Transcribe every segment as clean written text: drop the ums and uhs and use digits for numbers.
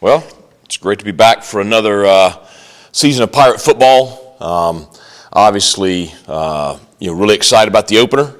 Well, it's great to be back for another season of Pirate football. Obviously, really excited about the opener.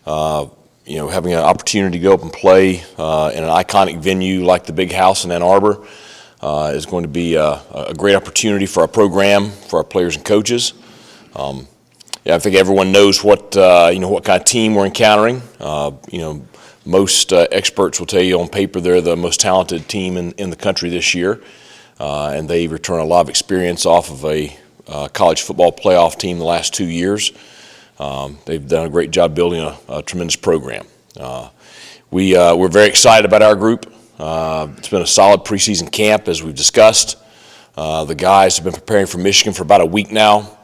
Having an opportunity to go up and play in an iconic venue like the Big House in Ann Arbor is going to be a great opportunity for our program, for our players and coaches. I think everyone knows what kind of team we're encountering. Most experts will tell you on paper they're the most talented team in the country this year, and they return a lot of experience off of a college football playoff team the last 2 years. They've done a great job building a tremendous program. We're very excited about our group. It's been a solid preseason camp, as we've discussed. The guys have been preparing for Michigan for about a week now.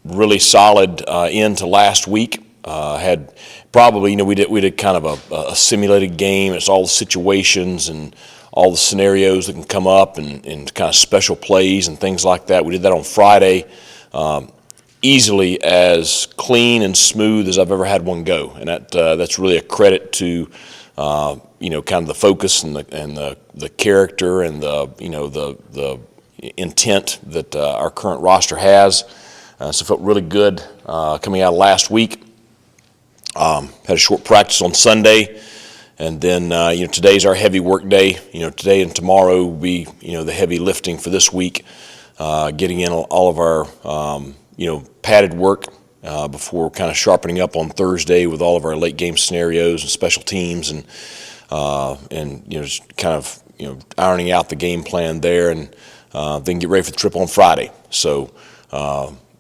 Really solid into last week. Had probably, we did kind of a simulated game. It's all the situations and all the scenarios that can come up and kind of special plays and things like that. We did that on Friday. Easily as clean and smooth as I've ever had one go, and that's really a credit to kind of the focus and the character and the intent that our current roster has. So it felt really good coming out of last week. Had a short practice on Sunday, and then today's our heavy work day. Today and tomorrow will be the heavy lifting for this week, getting in all of our padded work before kind of sharpening up on Thursday with all of our late game scenarios and special teams and just kind of ironing out the game plan there, and then get ready for the trip on Friday. So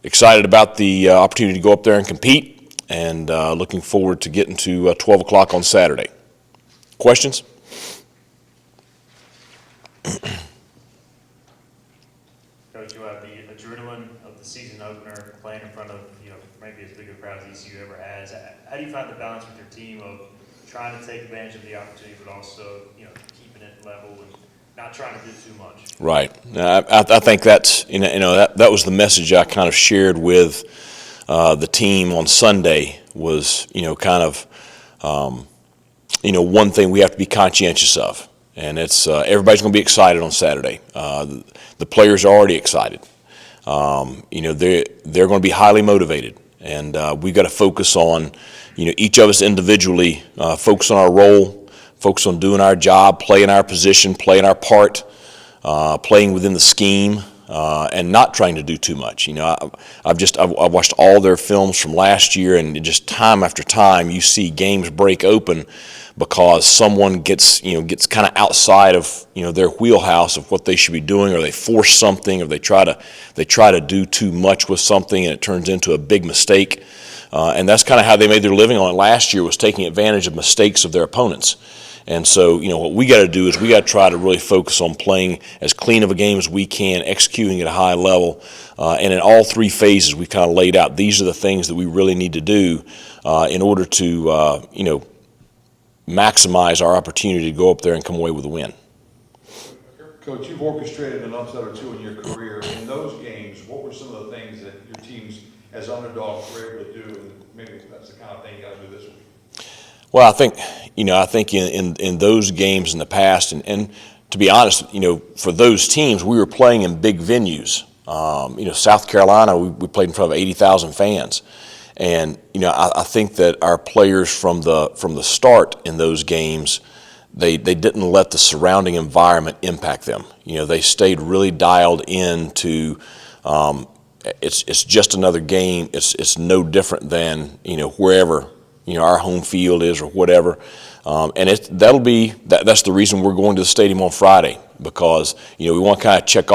excited about the opportunity to go up there and compete, and looking forward to getting to 12 o'clock on Saturday. Questions? Coach, you have the adrenaline of the season opener, playing in front of maybe as big a crowd as ECU ever has. How do you find the balance with your team of trying to take advantage of the opportunity, but also keeping it level and not trying to do too much? Right. I think that's that was the message I kind of shared with the team on Sunday. Was one thing we have to be conscientious of, and it's everybody's going to be excited on Saturday. The players are already excited. They're going to be highly motivated, and we've got to focus on each of us individually, focus on our role, focus on doing our job, playing our position, playing our part, playing within the scheme, and not trying to do too much. I've watched all their films from last year, and just time after time you see games break open because someone gets kind of outside of their wheelhouse of what they should be doing, or they force something, or they try to do too much with something, and it turns into a big mistake. And that's kind of how they made their living on it last year, was taking advantage of mistakes of their opponents. And so, what we got to do is we got to try to really focus on playing as clean of a game as we can, executing at a high level, and in all three phases we've kind of laid out. These are the things that we really need to do in order to, maximize our opportunity to go up there and come away with a win. Coach, you've orchestrated an upset or two in your career. In those games, what were some of the things that your teams as underdogs were able to do, and maybe that's the kind of thing you got to do this week? Well, I think in those games in the past, and to be honest, for those teams, we were playing in big venues. South Carolina, we played in front of 80,000 fans. And I think that our players from the start in those games, they didn't let the surrounding environment impact them. They stayed really dialed in to it's just another game. It's no different than wherever our home field is or whatever. And that's the reason we're going to the stadium on Friday, because we want to kind of check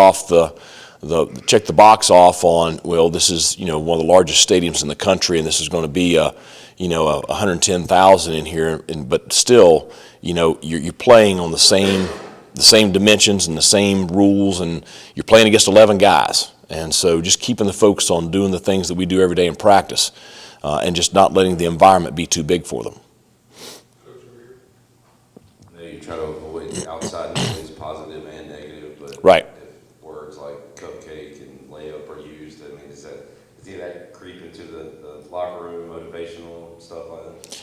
the box off on, well, this is one of the largest stadiums in the country, and this is going to be 110,000 in here, but still you're playing on the same dimensions and the same rules, and you're playing against 11 guys. And so just keeping the focus on doing the things that we do every day in practice, and just not letting the environment be too big for them. I know you try to avoid outside noise, positive and negative, but Right. if words like cupcake and layup are used, I mean, does that creep into the locker room, motivational stuff like that?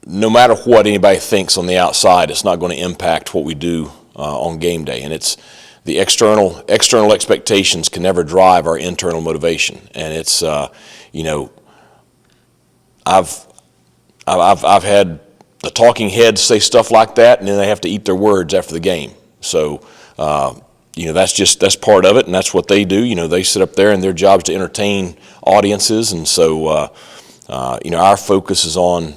no matter what anybody thinks on the outside, it's not going to impact what we do on game day. And it's the external expectations can never drive our internal motivation. And it's I've had the talking heads say stuff like that, and then they have to eat their words after the game. So that's part of it, and that's what they do. They sit up there, and their job is to entertain audiences, and so our focus is on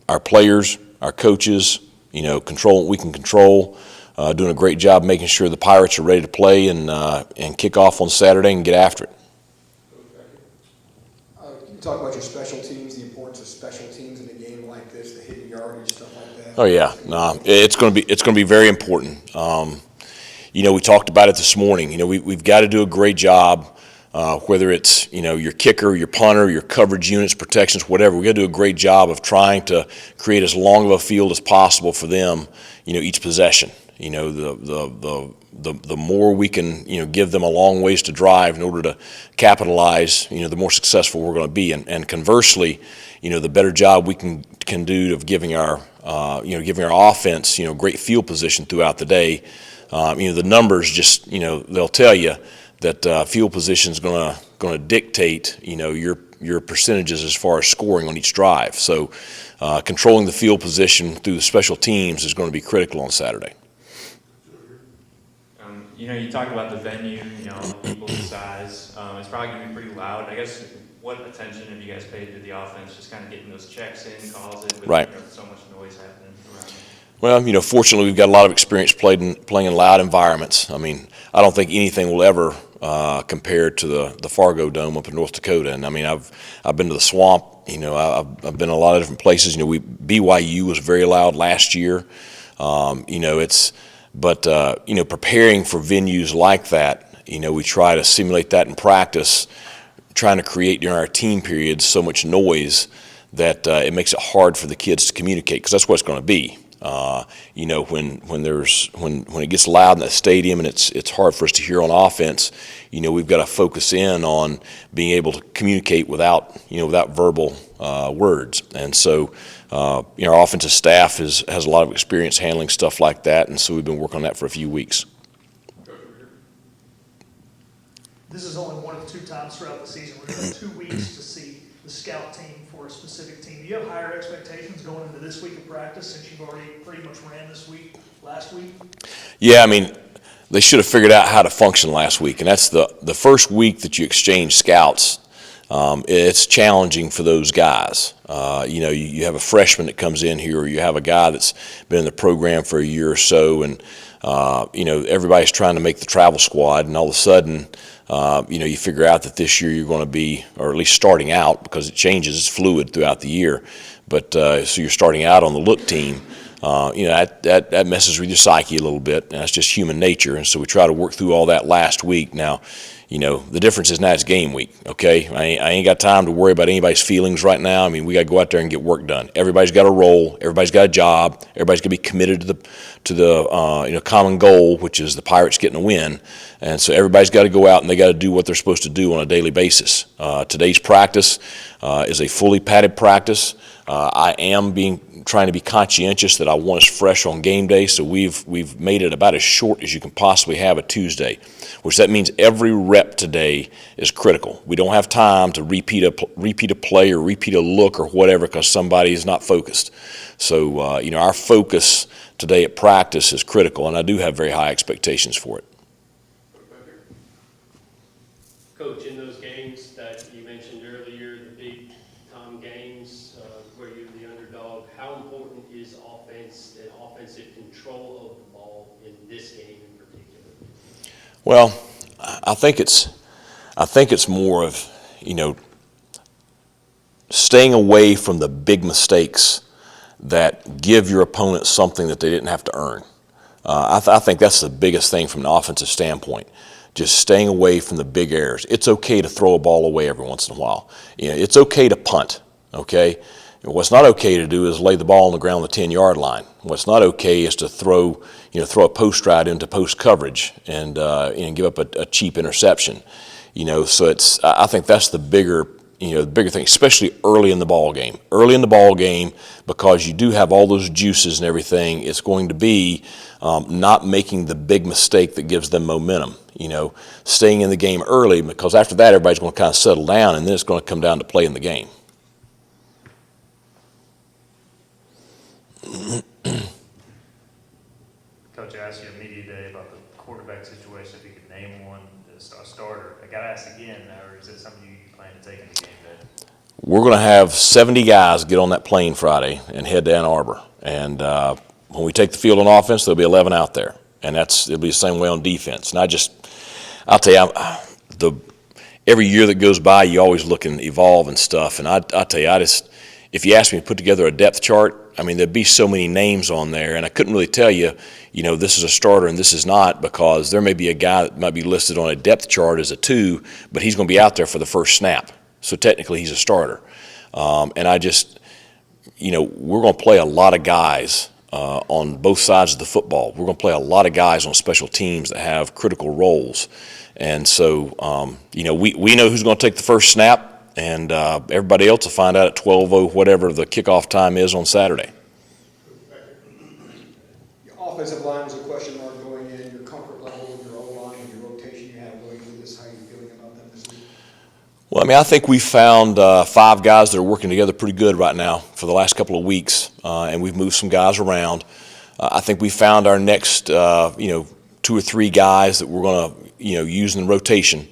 our players, our coaches. Control what we can control. Doing a great job making sure the Pirates are ready to play and kick off on Saturday and get after it. Can you talk about your special teams, the importance of special teams in a game like this, the hidden yardage, stuff like that? Oh yeah, no, it's going to be very important. We talked about it this morning. We've got to do a great job, whether it's your kicker, your punter, your coverage units, protections, whatever. We got to do a great job of trying to create as long of a field as possible for them. Each possession. The more we can give them a long ways to drive in order to capitalize, the more successful we're going to be. And conversely, the better job we can do of giving our offense great field position throughout the day. The numbers just they'll tell you that field position is going to dictate your percentages as far as scoring on each drive. So controlling the field position through the special teams is going to be critical on Saturday. You talked about the venue, the people, the size. It's probably going to be pretty loud. I guess what attention have you guys paid to the offense, just kind of getting those checks in, calls in, with right. So much noise happening around? Well, fortunately, we've got a lot of experience playing in loud environments. I mean, I don't think anything will ever compare to the Fargo Dome up in North Dakota. And I mean, I've been to the Swamp. I've been a lot of different places. BYU was very loud last year. Preparing for venues like that, we try to simulate that in practice, trying to create during our team periods so much noise that it makes it hard for the kids to communicate, because that's what it's going to be. When it gets loud in that stadium and it's hard for us to hear on offense, we've got to focus in on being able to communicate without verbal words. And so our offensive staff has a lot of experience handling stuff like that, and so we've been working on that for a few weeks. This is only one of 2 times throughout the season. We've got 2 weeks to see the scout team for a specific team. Do you have higher expectations going into this week of practice, since you've already pretty much ran this week, last week? Yeah, I mean, they should have figured out how to function last week, and that's the first week that you exchange scouts. It's challenging for those guys. You have a freshman that comes in here, or you have a guy that's been in the program for a year or so, and everybody's trying to make the travel squad, and all of a sudden, you figure out that this year you're going to be, or at least starting out, because it changes, it's fluid throughout the year, but so you're starting out on the look team. That messes with your psyche a little bit, and that's just human nature, and so we try to work through all that last week. Now, the difference is now it's game week, okay? I ain't got time to worry about anybody's feelings right now. I mean, we got to go out there and get work done. Everybody's got a role. Everybody's got a job. Everybody's going to be committed to the common goal, which is the Pirates getting a win. And so everybody's got to go out and they got to do what they're supposed to do on a daily basis. Today's practice is a fully padded practice. I am trying to be conscientious that I want us fresh on game day, so we've made it about as short as you can possibly have a Tuesday, which that means every rep today is critical. We don't have time to repeat a play or repeat a look or whatever because somebody is not focused. So our focus today at practice is critical, and I do have very high expectations for it. Coach, in those games that you mentioned earlier, the big time games where you're the underdog, how important is offense and offensive control of the ball in this game in particular? Well, I think it's more of staying away from the big mistakes that give your opponent something that they didn't have to earn. I think that's the biggest thing from an offensive standpoint. Just staying away from the big errors. It's okay to throw a ball away every once in a while. It's okay to punt, okay? What's not okay to do is lay the ball on the ground on the 10-yard line. What's not okay is to throw a post route into post coverage and give up a cheap interception. So I think that's the bigger the bigger thing, especially early in the ball game. Early in the ball game, because you do have all those juices and everything, it's going to be not making the big mistake that gives them momentum. Staying in the game early, because after that everybody's going to kind of settle down, and then it's going to come down to playing the game. Coach, I asked you at media day about the quarterback situation, if you could name one, a starter. I got to ask again, or is it something you plan to take into game day? We're going to have 70 guys get on that plane Friday and head to Ann Arbor. And when we take the field on offense, there'll be 11 out there. And it'll be the same way on defense. And I'll tell you, every year that goes by, you always look and evolve and stuff. And I'll tell you, if you ask me to put together a depth chart, I mean, there'd be so many names on there. And I couldn't really tell you, this is a starter and this is not, because there may be a guy that might be listed on a depth chart as a 2, but he's going to be out there for the first snap. So technically he's a starter. And we're going to play a lot of guys on both sides of the football. We're going to play a lot of guys on special teams that have critical roles. And so, we know who's going to take the first snap, and everybody else will find out at 12:00, whatever the kickoff time is on Saturday. Your offensive line was a question mark going in, your comfort level with your O-line and your rotation you have going into this, how are you feeling about them this week? Well, I think we found 5 guys that are working together pretty good right now for the last couple of weeks, and we've moved some guys around. I think we found our next, 2 or 3 guys that we're going to, use in rotation.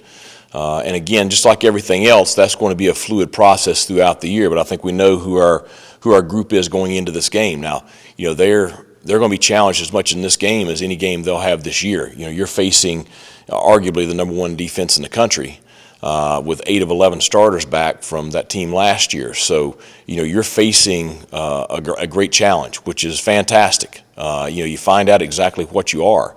And again, just like everything else, that's going to be a fluid process throughout the year. But I think we know who our group is going into this game. Now, they're going to be challenged as much in this game as any game they'll have this year. You're facing arguably the number 1 defense in the country. With 8 of 11 starters back from that team last year. So, you're facing a great challenge, which is fantastic. You find out exactly what you are.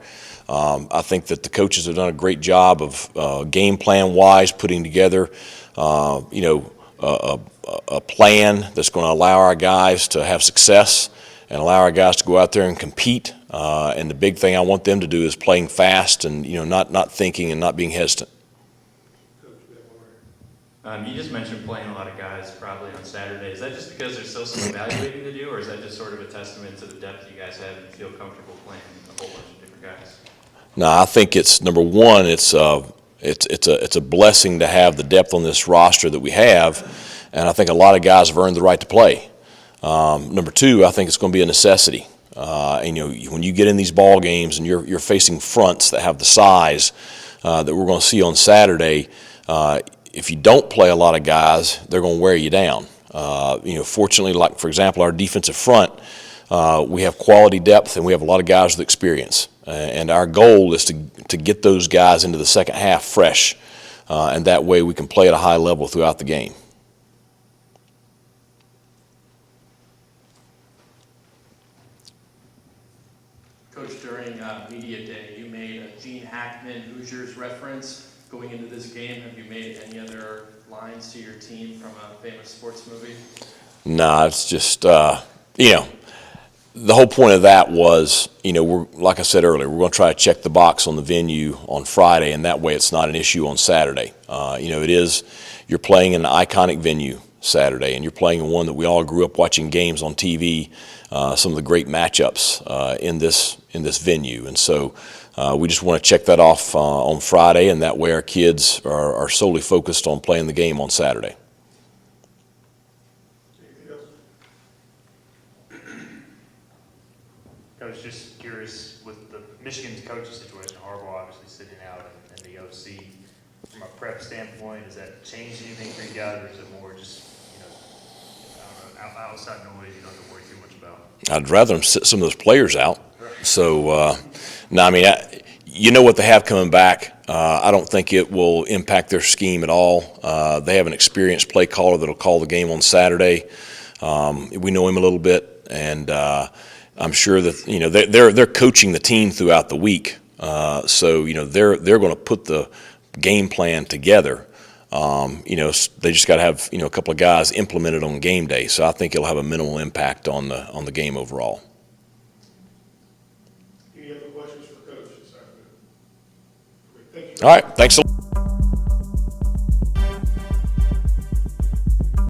I think that the coaches have done a great job of game plan-wise putting together, a plan that's going to allow our guys to have success and allow our guys to go out there and compete. And the big thing I want them to do is playing fast and, not thinking and not being hesitant. You just mentioned playing a lot of guys probably on Saturday. Is that just because there's still some evaluating to do, or is that just sort of a testament to the depth you guys have and feel comfortable playing a whole bunch of different guys? No, I think it's number one. It's a blessing to have the depth on this roster that we have, and I think a lot of guys have earned the right to play. Number 2, I think it's going to be a necessity. When you get in these ball games and you're facing fronts that have the size that we're going to see on Saturday. If you don't play a lot of guys, they're going to wear you down. Fortunately, like for example, our defensive front, we have quality depth and we have a lot of guys with experience. And our goal is to get those guys into the second half fresh, and that way we can play at a high level throughout the game. Coach, during media day, you made a Gene Hackman Hoosiers reference. Going into this game, have you made any other lines to your team from a famous sports movie? No, it's just, the whole point of that was, we're, like I said earlier, we're going to try to check the box on the venue on Friday, and that way it's not an issue on Saturday. You're playing in an iconic venue Saturday, and you're playing in one that we all grew up watching games on TV, some of the great matchups in this venue. And so we just want to check that off on Friday, and that way our kids are solely focused on playing the game on Saturday. Coach, just curious, with the Michigan's coaching situation, Harbaugh obviously sitting out and the OC, from a prep standpoint, does that change anything for you guys, or is it more just, I don't know, outside noise you don't have to worry too much about? I'd rather them sit some of those players out. So, you know what they have coming back. I don't think it will impact their scheme at all. They have an experienced play caller that'll call the game on Saturday. We know him a little bit, and I'm sure that they're coaching the team throughout the week. So they're going to put the game plan together. They just got to have a couple of guys implement it on game day. So I think it'll have a minimal impact on the game overall. Any other questions for Coach this afternoon? Thank you. All right, thanks a lot.